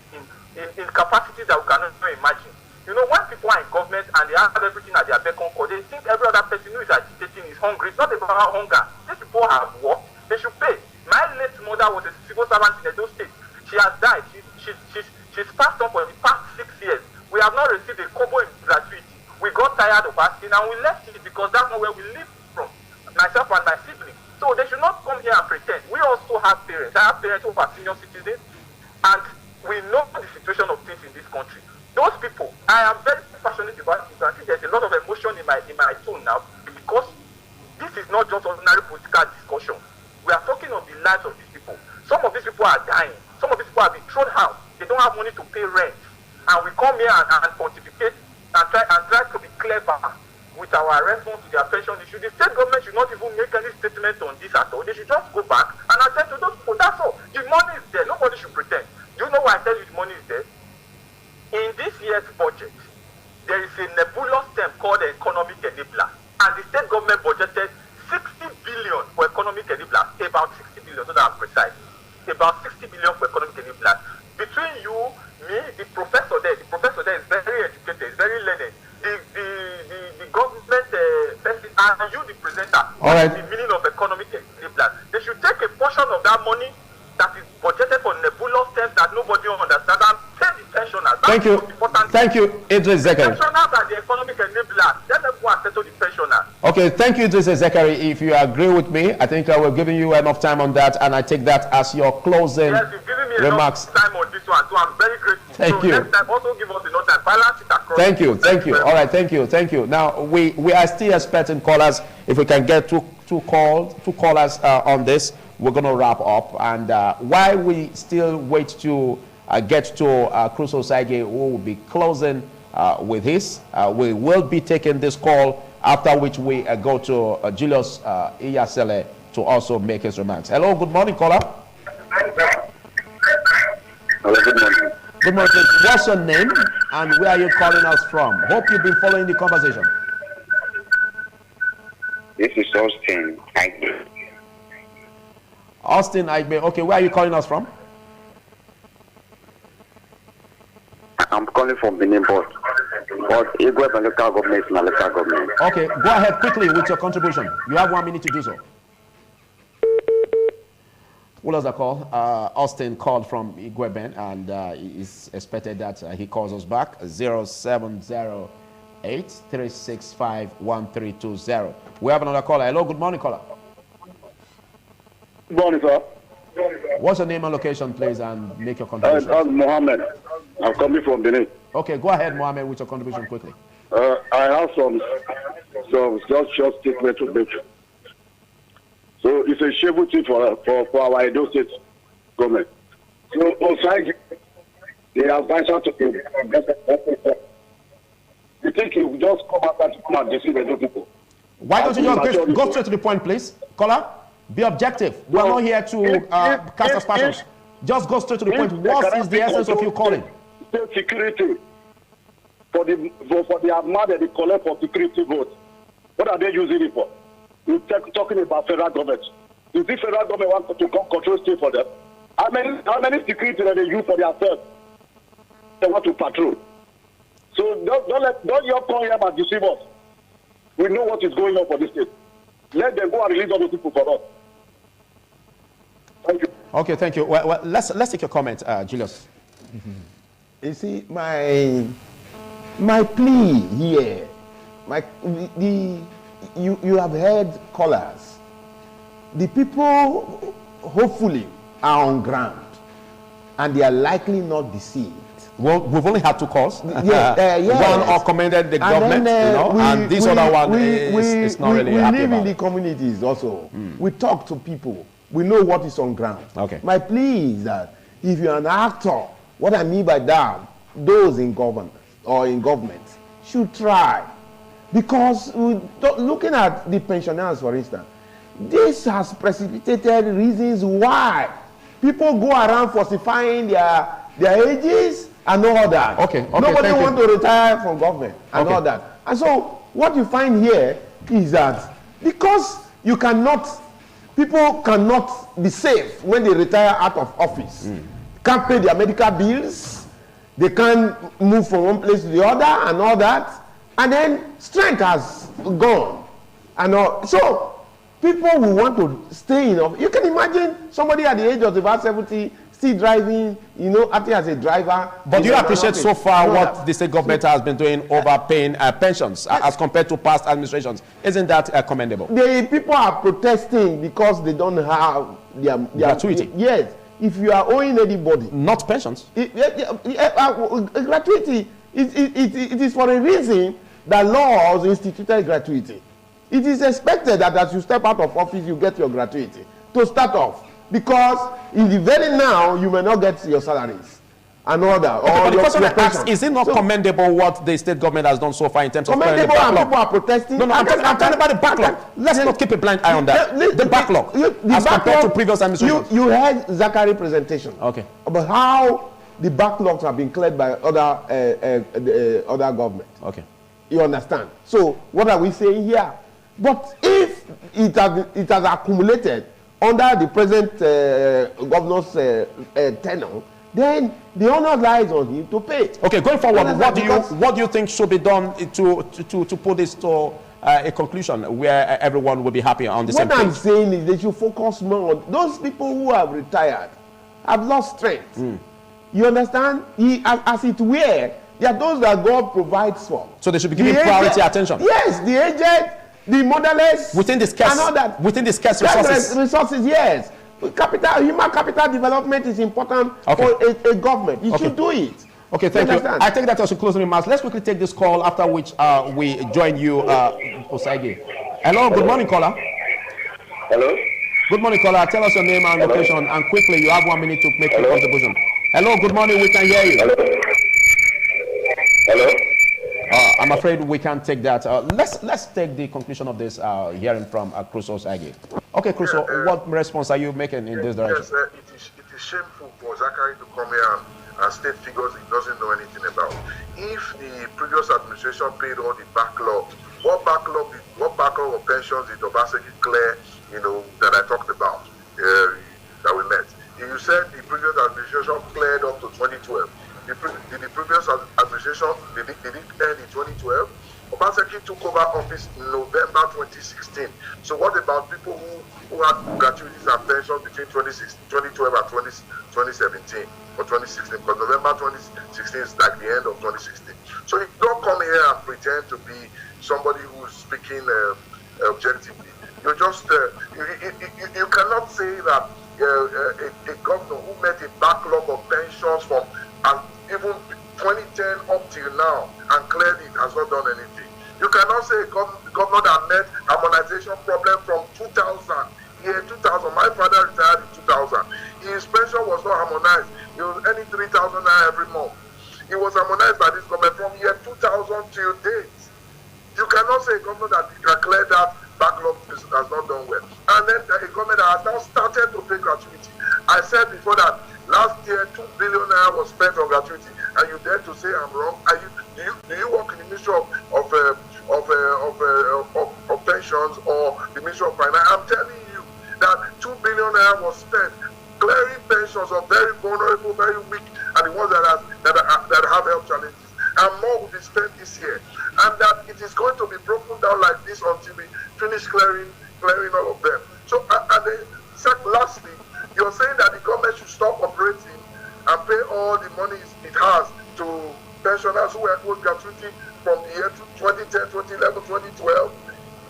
in capacities that we cannot even imagine. You know, when people are in government and they have everything at their beck and call, they think every other person who is agitating is hungry. It's not about hunger. These people have worked. They should pay. My late mother was a civil servant in Edo State. She has died. She's passed on for the past 6 years. We have not received a kobo in gratuity. We got tired of asking and we left it because that's not where we live from, myself and my siblings. So they should not come here and pretend. We also have parents. I have parents who are senior citizens and we know the situation of things in this country. Those people, I am very passionate about it. I think there's a lot of emotion in my tone now because this is not just ordinary political discussion. We are talking of the lives of these people. Some of these people are dying. Some of these people have been thrown out. They don't have money to pay rent. And we come here and pontificate and try to be clever with our response to their pension issue. The state government should not even make any statement on this at all. They should just go back and attend to those people. That's all. The money is there. Nobody should pretend. Do you know why I tell you the money is there? In this year's budget, there is a nebulous term called the economic enabler. And the state government budgeted 60 billion for economic enablers, about 60 billion, so that I'm precise. About 60 billion for economic enablers. Between you, me, the professor there is very educated, is very learned. The government person and you, the presenter, all right. The meaning of economic enablers. They should take a portion of that money that is budgeted for nebulous terms that nobody understands and pay the pensioners. Thank you. Thank you, Idris Zekari. The pensioners are the economic enablers. Let them go and settle the pensioners. Okay, thank you, Idris Zekari. If you agree with me, I think we're giving you enough time on that, and I take that as your closing remarks. Enough time on this one, so I'm very grateful. Thank you. Next time, also give us enough time. Balance it across. Thank you. All right, thank you. Now we are still expecting callers. If we can get two callers on this, we're going to wrap up. And while we still wait to get to Cruz Osage, who will be closing with his, we will be taking this call. After which we go to Julius Iyasele to also make his remarks. Hello, good morning, caller. Hello, good morning. Good morning. What's your name and where are you calling us from? Hope you've been following the conversation. This is Austin Aigbe. Austin Aigbe. Okay, where are you calling us from? I'm calling from Benin Port. But Igweben local government is not local government. Okay, go ahead quickly with your contribution. You have 1 minute to do so. What was the call? Austin called from Igweben, and it's expected that he calls us back. 0708-365-1320. We have another caller. Hello, good morning, caller. Good morning, sir. What's your name and location, please, and make your contribution? I'm Mohammed. I'm coming from Benin. Okay, go ahead, Mohammed, with your contribution quickly. I have some just short statement to make. So it's a shameful thing for our Edo State government. So Osage, they advise us to you think you just come out and come and deceive Edo people? Why don't you just go straight to the point, please? Caller, be objective. We're not here to cast aspersions. Just go straight to the point. What is the essence of you calling? State security for the amount that they collect for security votes. What are they using it for? We're talking about federal government. Is the federal government want to come control state for them? How many security that they use for themselves? They want to patrol. So don't you come here and deceive us. We know what is going on for this state. Let them go and release other people for us. Thank you. Okay, thank you. Well, let's take your comment, Julius. You see, my plea here, you have heard callers. The people hopefully are on ground, and they are likely not deceived. Well, we've only had 2 calls. Yes. One commended the government, and this other one is not really happy We live about in the it. communities also. We talk to people. We know what is on ground. Okay. My plea is that if you're an actor, what I mean by that, those in government or in government should try. Because looking at the pensioners, for instance, this has precipitated reasons why people go around falsifying their ages and all that. Okay, Nobody wants to retire from government and all that. And so what you find here is that because people cannot be safe when they retire out of office. Can't pay their medical bills. They can't move from one place to the other and all that. And then strength has gone. And so people who want to stay in office. You can imagine somebody at the age of about 70 still driving, acting as a driver. But do you appreciate so far what the state government has been doing overpaying pensions as compared to past administrations? Isn't that commendable? The people are protesting because they don't have their gratuity. Yes. If you are owing anybody. Not pensions. Gratuity, it is for a reason that laws instituted gratuity. It is expected that as you step out of office, you get your gratuity to start off. Because in the very now, you may not get your salaries and all that. Okay, but the question I ask, is it not commendable what the state government has done so far in terms of clearing the backlog? People are protesting. No, I'm talking about the backlog. Let's not keep a blind eye on that. The backlog, as compared to previous administrations. You heard Zachary presentation about how the backlogs have been cleared by other governments. Okay. You understand? So what are we saying here? But if it has accumulated under the present governor's tenure, then the honor lies on him to pay. Okay, going forward, what do you think should be done to put this to a conclusion where everyone will be happy on the same page? What I'm saying is they should focus more on those people who have retired, have lost strength. You understand? As it were, there are those that God provides for. So they should be given priority attention. Yes, the aged, the motherless, within the scarce, resources. Yes. Human capital development is important for a government. You should do it. Okay, thank you. I take that as a closing remarks. Let's quickly take this call, after which we join you, Osage. Hello, good morning, caller. Hello. Good morning, caller. Tell us your name and location, and quickly, you have 1 minute to make your contribution. Hello, good morning. We can hear you. Hello. I'm afraid we can't take that. Let's take the conclusion of this hearing from Crusoe Osage. Okay, Crusoe, what response are you making in this direction? Yes, it is shameful for Zachary to come here and state figures he doesn't know anything about. If the previous administration paid all the backlog, what backlog of pensions did Obaseki clear, that I talked about, that we met? You said the previous administration cleared up to 2012. Did the previous administration, did it end finished in November 2016. So what about people who had gratuities and pensions between 2012 and 2017 or 2016? Because November 2016 is like the end of 2016. So you don't come here and pretend to be somebody who's speaking objectively. You just you cannot say that a governor who met a backlog of pensions from even 2010 up till now and cleared it has not done anything. You cannot say a governor that met harmonization problem from 2000. Year 2000, my father retired in 2000. His pension was not harmonized. He was earning 3,000 every month. It was harmonized by this government from year 2000 till date. You cannot say a government that cleared that backlog has not done well. And then a government that has now started to pay gratuity. I said before that last year 2 billion naira was spent on gratuity, and you dare to say I'm wrong? Do you work in the Ministry of Pensions or the Ministry of Finance? I'm telling you that 2 billion naira was spent clearing pensions of very vulnerable, very weak, and the ones that have health challenges. And more will be spent this year. And that it is going to be broken down like this until we finish clearing all of them. So, and then, lastly, you're saying that the government should stop operating and pay all the money it has to pensioners who were owed gratuity from the year 2010, 2011, 2012,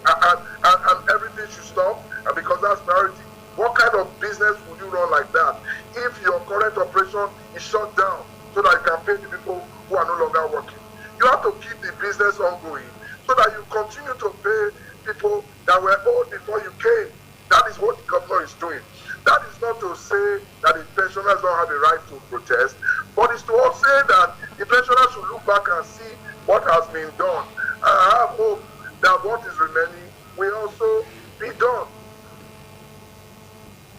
and everything should stop, and because that's priority. What kind of business would you run like that if your current operation is shut down so that you can pay the people who are no longer working? You have to keep the business ongoing so that you continue to pay people that were owed before you came. That is what the governor is doing. That is not to say that the pensioners don't have a right to protest, but it's to also say that the pensioners should look back and see what has been done. And I have hope that what is remaining will also be done.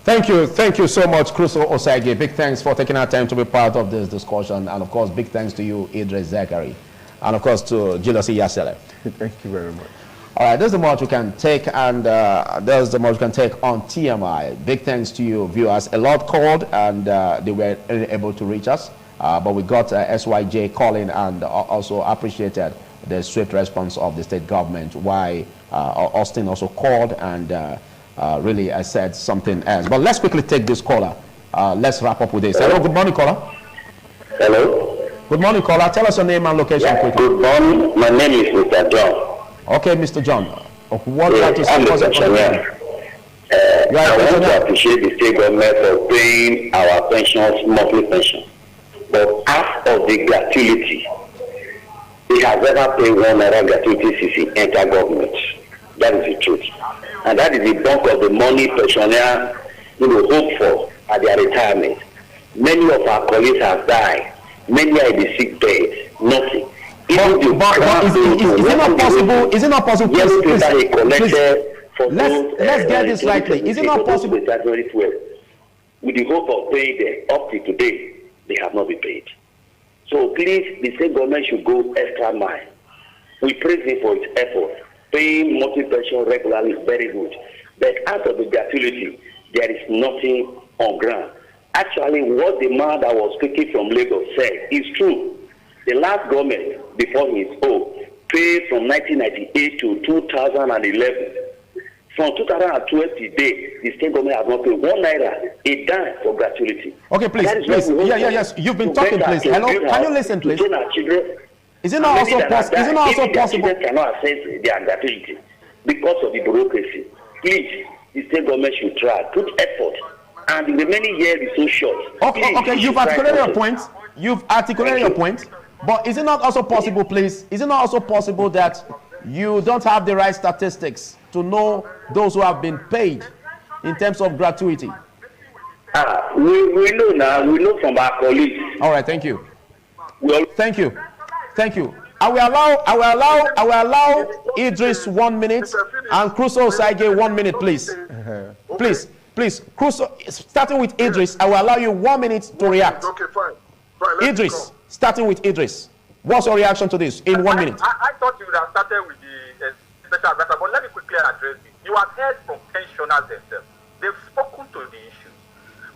Thank you so much, Crusoe Osagie. Big thanks for taking our time to be part of this discussion, and of course, big thanks to you, Idris Zachary, and of course to Julius Yasele. Thank you very much. All right, there's the much we can take, and there's the much we can take on TMI. Big thanks to you, viewers. A lot called, and they were able to reach us, but we got SYJ calling and also appreciated the swift response of the state government. Why Austin also called and really I said something else. But let's quickly take this caller. Let's wrap up with this. Hello, good morning, caller. Hello. Good morning, caller. Tell us your name and location quickly. Good morning. My name is Mr. John. Okay, Mr. John. What would you like to say? I'm a pensioner. I want to appreciate the state government for paying our pensions, monthly pension. But as of the gratuity, he has never paid 1 naira gratuity since he entered government. That is the truth. And that is the bulk of the money pensioners hope for at their retirement. Many of our colleagues have died. Many are in the sick bed. Nothing. But is it not possible? Is it not possible? Please, let's get this rightly. Is it not possible? With the hope of paying them up to today, they have not been paid. So please, the state government should go extra mile. We praise him for its effort. Paying monthly pension regularly is very good. But out of the gratuity, there is nothing on ground. Actually, what the man that was speaking from Lagos said is true. The last government, before his own, paid from 1998 to 2011. From 2012 to date, the state government has not paid 1 naira a dime for gratuity. Okay, please. Yes. You've been talking, please. Hello, can you listen, please? Is it not also possible? Children cannot access their gratuity because of the bureaucracy. Please, the state government should try, put effort, and the remaining years is so short. Okay, you've articulated your point. You've articulated your point. But is it not also possible, please? Is it not also possible that you don't have the right statistics to know those who have been paid in terms of gratuity? We know now. We know from our colleagues. All right, thank you. Thank you. I will allow Idris 1 minute and Crusoe Osagie 1 minute, please. Please. Crusoe, starting with Idris, I will allow you 1 minute to react. Okay, fine. Idris, starting with Idris. What's your reaction to this in 1 minute? I thought you would have started with the special advisor, but let me quickly address it. You have heard from pensioners themselves. They've spoken to the issues.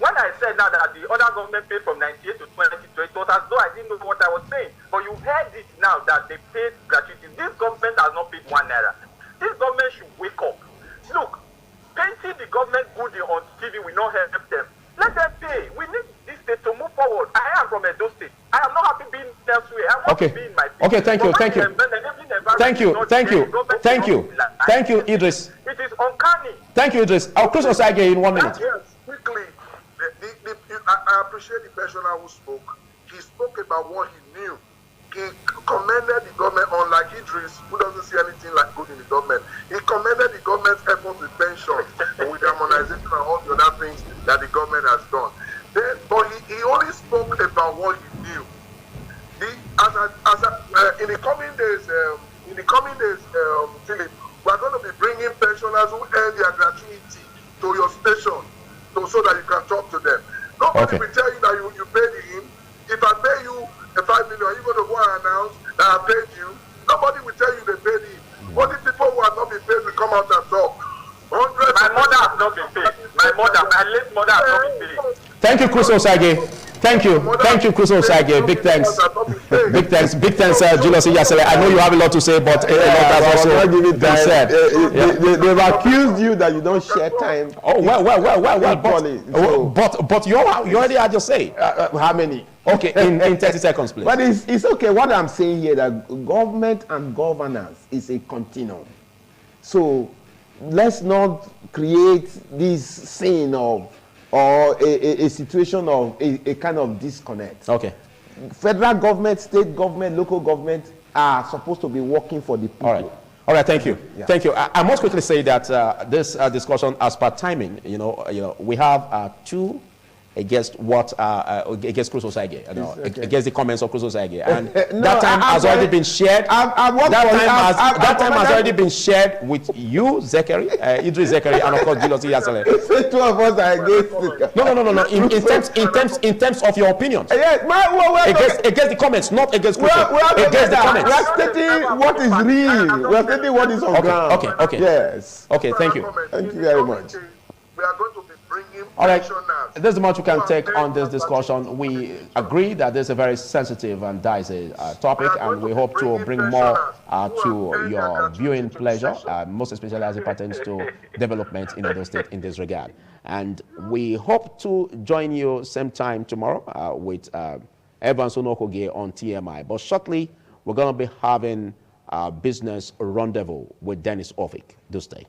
When I said now that the other government paid from 98 to 2020, it was as though I didn't know what I was saying. But you heard it now that they paid gratuity. This government has not paid 1 naira. this government should wake up. Look, painting the government good on TV will not help them. Let them pay. We need this state to move forward. I am from Edo State. I am not happy being elsewhere. I want to be in my state. Okay, thank you, thank you. Thank you, Idris. It is uncanny. Thank you, Idris. I'll close Osage in 1 minute. Yes, quickly. I appreciate the pensioner who spoke. He spoke about what he knew. He commended the government, unlike Idris, who doesn't see anything like good in the government. He commended the government's efforts with pensions and with harmonization and all the other things that the government has done. But he only spoke about what he knew. In the coming days, Philip, we are going to be bringing pensioners who earn their gratuity to your station, so that you can talk to them. Nobody will tell you that you paid him. If I pay you 5 million, are you going to go and announce that I paid you? Nobody will tell you they paid him. Only people who have not been paid will come out and talk. My mother has not been paid. My late mother has not been paid. Thank you, Chris Osage. Thank you, Chris Osage. Big thanks, Julius Iyasele. I know you have a lot to say, but a lot has also been said. They've accused you that you don't share time. Oh well. But you already had your say. How many? Okay, in 30 seconds, please. But it's okay. What I'm saying here, that government and governance is a continuum. So let's not create this scene of or a situation of a kind of disconnect. Okay. Federal government, state government, local government are supposed to be working for the people. All right, thank you. Yeah. Thank you. I must quickly say that this discussion, as per timing, we have two against against Chris Osage, against the comments of Chris Osage, and that time has already been shared. That time has already been shared with you, Zekeri, Idris Zekeri, and of course Julius Iyasele. Two of us are against. No. In terms of your opinions. Yes, against the comments, not against Chris. Against the comments. We are stating what is real. We are stating what is on ground. Okay. Yes. Okay. Thank you. Thank you very much. We are going to be bringing. All right, there's much we can take on this discussion. We agree that this is a very sensitive and dicey topic, and we hope to bring more to your viewing pleasure, most especially as it pertains to development in Edo State in this regard. And we hope to join you same time tomorrow with Evans Onokoge on TMI. But shortly, we're going to be having a business rendezvous with Dennis Ofik. Do stay.